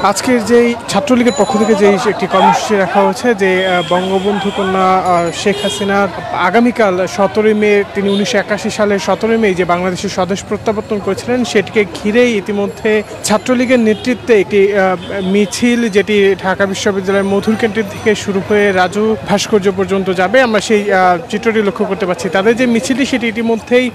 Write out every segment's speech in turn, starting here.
আজকের যেই ছাত্রলীগের পক্ষ থেকে যেই একটি কর্মসূচি রাখা হয়েছে যে বঙ্গবন্ধু কন্যা শেখ হাসিনার আগামীকাল 17ই মে তিনি 1981 সালের 17ই মে যে বাংলাদেশের স্বদেশ প্রত্যাবর্তন করেছিলেন সেটিকে ঘিরেই ইতিমধ্যে ছাত্রলীগের নেতৃত্বে একটি মিছিল যেটি ঢাকা বিশ্ববিদ্যালয়ের মধুর ক্যান্টিন থেকে শুরু হয়ে রাজু ভাস্কর্য পর্যন্ত যাবে। আমরা সেই চিত্রটি লক্ষ্য করতে পারছি। তাদের যে মিছিলটি সেটি ইতিমধ্যেই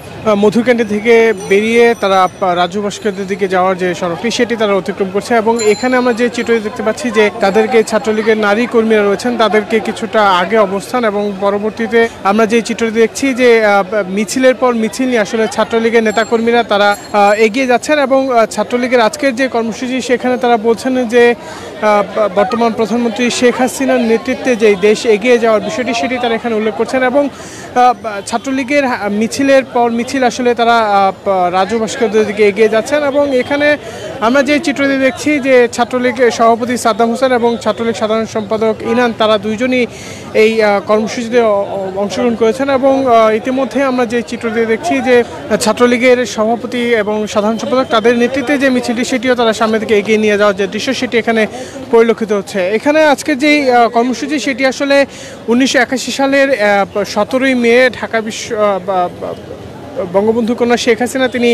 মধুর ক্যান্টিন থেকে বেরিয়ে তারা রাজু ভাস্কর্যের দিকে যাওয়ার যে সড়কটি সেটি তারা অতিক্রম করছে এবং এখানে আমরা যে চিত্রটি দেখতে পাচ্ছি যে তাদেরকে ছাত্রলীগের নারী কর্মীরা রয়েছেন তাদেরকে কিছুটা আগে অবস্থান এবং পরবর্তীতে আমরা যে চিত্রটি দেখছি যে মিছিলের পর মিছিল নিয়ে আসলে ছাত্রলীগের নেতাকর্মীরা তারা এগিয়ে যাচ্ছেন এবং ছাত্রলীগের আজকের যে কর্মসূচি সেখানে তারা বলছেন যে বর্তমান প্রধানমন্ত্রী শেখ হাসিনার নেতৃত্বে যে দেশ এগিয়ে যাওয়ার বিষয়টি সেটি তারা এখানে উল্লেখ করছেন এবং ছাত্রলীগের মিছিলের পর মিছিল আসলে তারা রাজু ভাস্কর্যের দিকে এগিয়ে যাচ্ছেন এবং এখানে আমরা যে চিত্রটি দেখছি যে ছাত্রলীগের সভাপতি সাদ্দাম হোসেন এবং ছাত্রলীগ সাধারণ সম্পাদক ইনান তারা দুইজনই এই কর্মসূচিতে অংশগ্রহণ করেছেন এবং ইতিমধ্যে আমরা যে চিত্রটি দেখছি যে ছাত্রলীগের সভাপতি এবং সাধারণ সম্পাদক তাদের নেতৃত্বে যে মিছিলটি সেটিও তারা সামনে থেকে এগিয়ে নিয়ে যাওয়ার যে দৃশ্য সেটি এখানে পরিলক্ষিত হচ্ছে। এখানে আজকের যেই কর্মসূচি সেটি আসলে 1981 সালের 17ই মে ঢাকা বঙ্গবন্ধু কন্যা শেখ হাসিনা তিনি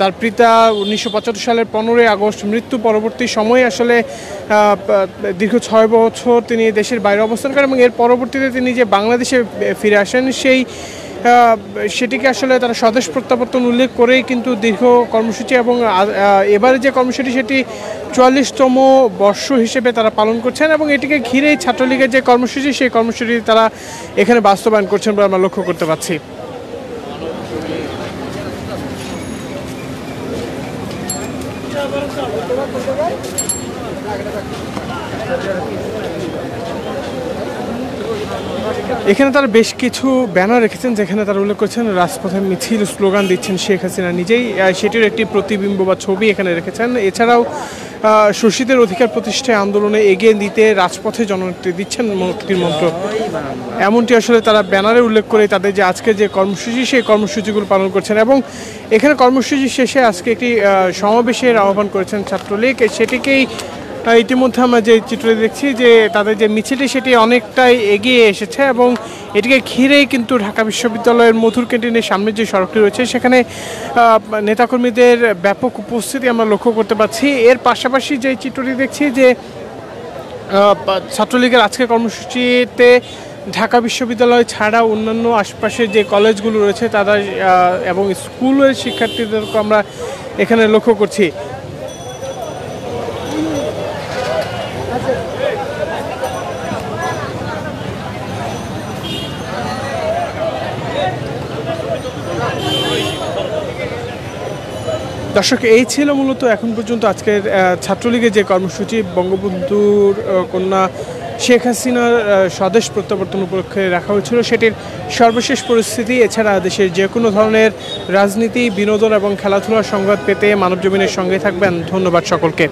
তার পিতা 1975 সালের 15ই আগস্ট মৃত্যু পরবর্তী সময়ে আসলে দীর্ঘ 6 বছর তিনি দেশের বাইরে অবস্থান করেন এবং এর পরবর্তীতে তিনি যে বাংলাদেশে ফিরে আসেন সেটিকে আসলে তারা স্বদেশ প্রত্যাবর্তন উল্লেখ করেই কিন্তু দীর্ঘ কর্মসূচি এবং এবারে যে কর্মসূচি সেটি 44তম বর্ষ হিসেবে তারা পালন করছেন এবং এটিকে ঘিরেই ছাত্রলীগের যে কর্মসূচি সেই কর্মসূচি তারা এখানে বাস্তবায়ন করছেন বলে আমরা লক্ষ্য করতে পারছি। এখানে তারা বেশ কিছু ব্যানার রেখেছেন যেখানে তারা উল্লেখ করছেন রাজপথে মিছিল স্লোগান দিচ্ছেন শেখ হাসিনা নিজেই, সেটির একটি প্রতিবিম্ব বা ছবি এখানে রেখেছেন। এছাড়াও শোষিতের অধিকার প্রতিষ্ঠায় আন্দোলনে এগিয়ে দিতে রাজপথে জননেত্রী দিচ্ছেন মুক্তির মন্ত্র, এমনটি আসলে তারা ব্যানারে উল্লেখ করে তাদের যে আজকে যে কর্মসূচি সেই কর্মসূচিগুলো পালন করছেন এবং এখানে কর্মসূচি শেষে আজকে একটি সমাবেশের আহ্বান করেছেন ছাত্রলীগ। সেটিকেই ইতিমধ্যে আমরা যে চিত্রে দেখছি যে তাদের যে মিছিলটি সেটি অনেকটাই এগিয়ে এসেছে এবং এটিকে ঘিরেই কিন্তু ঢাকা বিশ্ববিদ্যালয়ের মধুর ক্যান্টিনের সামনে যে সড়কটি রয়েছে সেখানে নেতাকর্মীদের ব্যাপক উপস্থিতি আমরা লক্ষ্য করতে পারছি। এর পাশাপাশি যে চিত্রটি দেখছি যে ছাত্রলীগের আজকের কর্মসূচিতে ঢাকা বিশ্ববিদ্যালয় ছাড়া অন্যান্য আশপাশের যে কলেজগুলো রয়েছে তারা এবং স্কুলের শিক্ষার্থীদেরকে আমরা এখানে লক্ষ্য করছি। দর্শক, এই ছিল মূলত এখন পর্যন্ত আজকের ছাত্রলীগের যে কর্মসূচি বঙ্গবন্ধুর কন্যা শেখ হাসিনার স্বদেশ প্রত্যাবর্তন উপলক্ষে রাখা হয়েছিল সেটির সর্বশেষ পরিস্থিতি। এছাড়া দেশের যে কোনো ধরনের রাজনীতি, বিনোদন এবং খেলাধুলার সংবাদ পেতে মানবজমিনের সঙ্গে থাকবেন। ধন্যবাদ সকলকে।